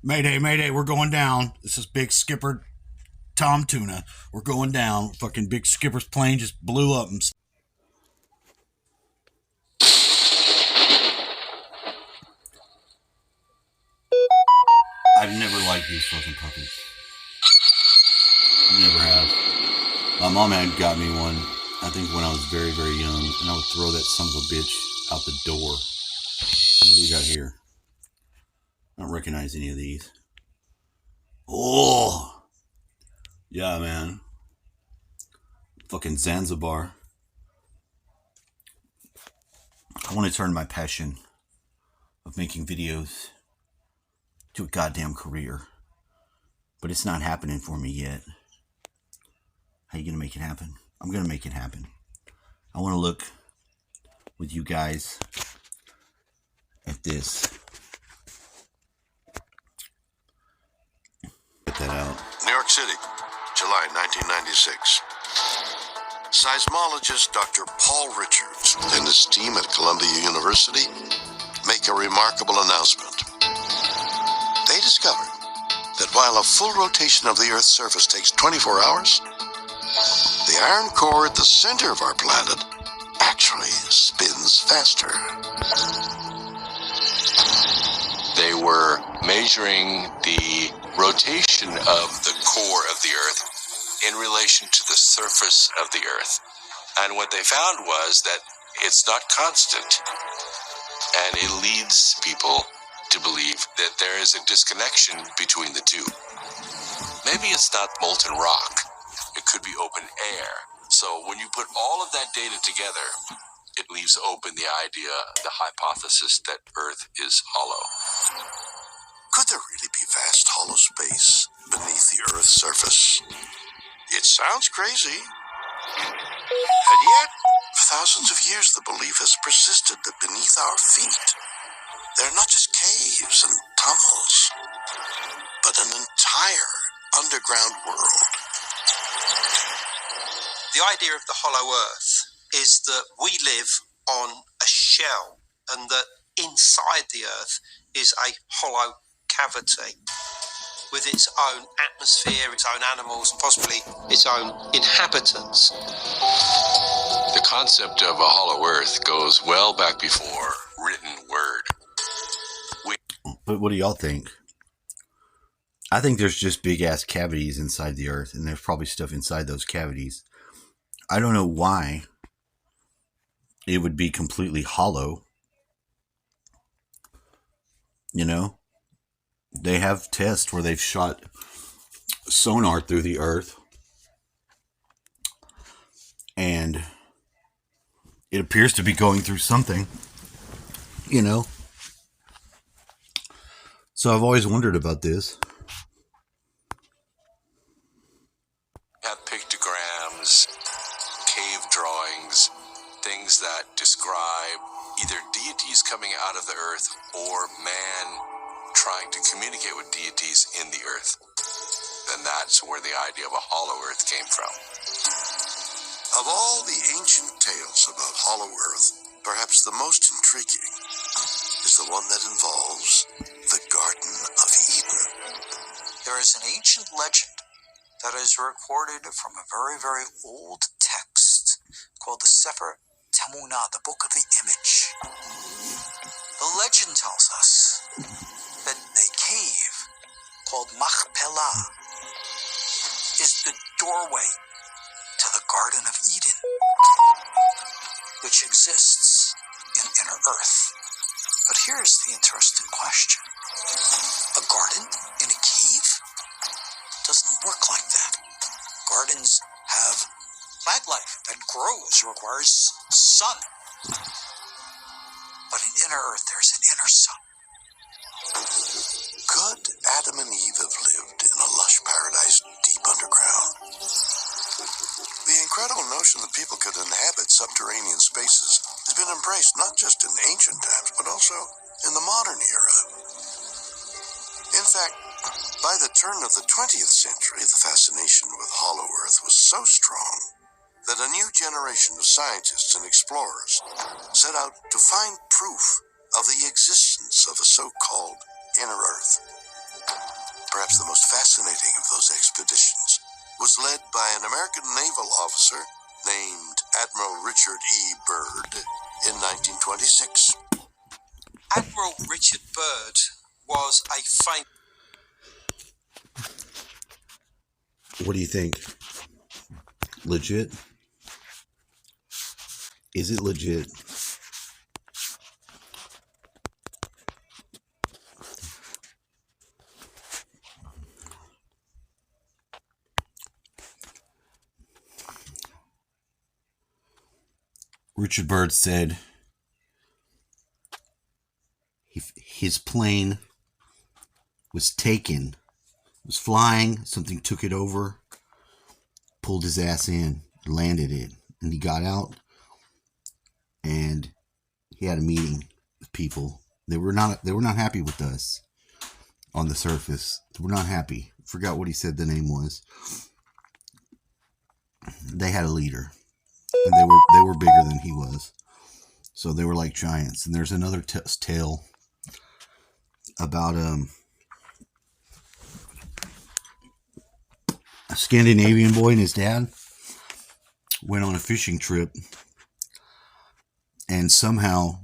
Mayday, mayday, we're going down. This is Big Skipper Tom Tuna. We're going down. Fucking Big Skipper's plane just blew up. I've never liked these fucking puppies. I never have. My mom had got me one, I think when I was very, very young, and I would throw that son of a bitch out the door. What do we got here? I don't recognize any of these. Oh! Yeah, man. Fucking Zanzibar. I want to turn my passion of making videos to a goddamn career. But it's not happening for me yet. How you gonna make it happen? I'm gonna make it happen. I want to look with you guys at this. Get that out. New York City, July 1996. Seismologist Dr. Paul Richards and his team at Columbia University make a remarkable announcement. They discovered that while a full rotation of the Earth's surface takes 24 hours, the iron core at the center of our planet actually spins faster. They were measuring the rotation of the core of the Earth in relation to the surface of the Earth. And what they found was that it's not constant. And it leads people to believe that there is a disconnection between the two. Maybe it's not molten rock. It could be open air. So when you put all of that data together, it leaves open the idea, the hypothesis that Earth is hollow. Could there really be vast hollow space beneath the Earth's surface? It sounds crazy. And yet, for thousands of years, the belief has persisted that beneath our feet, there are not just caves and tunnels, but an entire underground world. The idea of the hollow Earth is that we live on a shell and that inside the Earth is a hollow cavity with its own atmosphere, its own animals, and possibly its own inhabitants. The concept of a hollow Earth goes well back before written word. But what do y'all think? I think there's just big ass cavities inside the Earth, and there's probably stuff inside those cavities. I don't know why it would be completely hollow. You know? They have tests where they've shot sonar through the Earth, and it appears to be going through something, you know? So I've always wondered about this. Have pictograms, cave drawings, things that describe either deities coming out of the Earth or man trying to communicate with deities in the Earth. And that's where the idea of a hollow Earth came from. Of all the ancient tales about hollow Earth, perhaps the most intriguing is the one that involves the Garden of Eden. There is an ancient legend that is recorded from a very, very old text called the Sefer Tamunah, the Book of the Image. The legend tells us that a cave called Machpelah is the doorway to the Garden of Eden, which exists in inner Earth. But here's the interesting question. A garden in a cave doesn't work like that. Gardens have plant life that grows, requires sun. But in inner Earth, there's an inner sun. Could Adam and Eve have lived in a lush paradise deep underground? The incredible notion that people could inhabit subterranean spaces has been embraced not just in ancient times, but also in the modern era. In fact, by the turn of the 20th century, the fascination with hollow Earth was so strong that a new generation of scientists and explorers set out to find proof of the existence of a so-called inner Earth. Perhaps the most fascinating of those expeditions was led by an American naval officer named Admiral Richard E. Byrd in 1926. Admiral Richard Byrd was a famous... What do you think? Legit? Is it legit? Richard Byrd said his plane was taken, was flying, something took it over, pulled his ass in, landed it, and he got out and he had a meeting with people. They were not happy with us on the surface. They were not happy. Forgot what he said the name was. They had a leader, and they were bigger than he was. So they were like giants. And there's another tale about a Scandinavian boy and his dad went on a fishing trip and somehow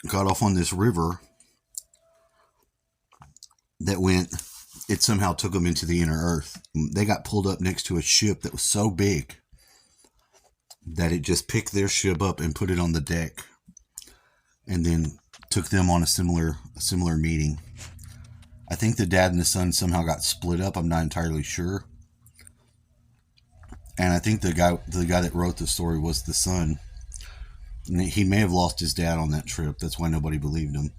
got off on this river that it somehow took them into the inner earth. They got pulled up next to a ship that was so big that it just picked their ship up and put it on the deck, and then took them on a similar meeting. I think the dad and the son somehow got split up. I'm not entirely sure. And I think the guy that wrote the story was the son. And he may have lost his dad on that trip. That's why nobody believed him.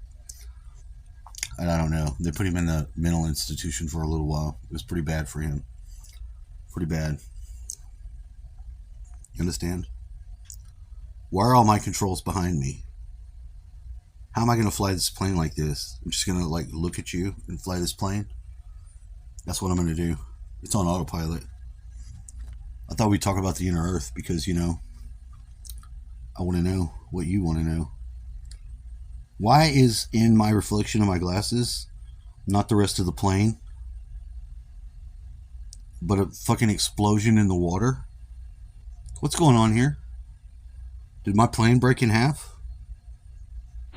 And I don't know. They put him in the mental institution for a little while. It was pretty bad for him. Pretty bad. You understand? Why are all my controls behind me? How am I going to fly this plane like this? I'm just going to look at you and fly this plane? That's what I'm going to do. It's on autopilot. I thought we'd talk about the inner earth because, I want to know what you want to know. Why is in my reflection of my glasses not the rest of the plane, but a fucking explosion in the water? What's going on here? Did my plane break in half?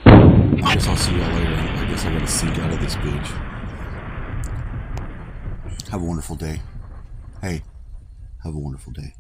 I guess I'll see y'all later. I guess I gotta sink out of this bitch. Have a wonderful day. Hey, have a wonderful day.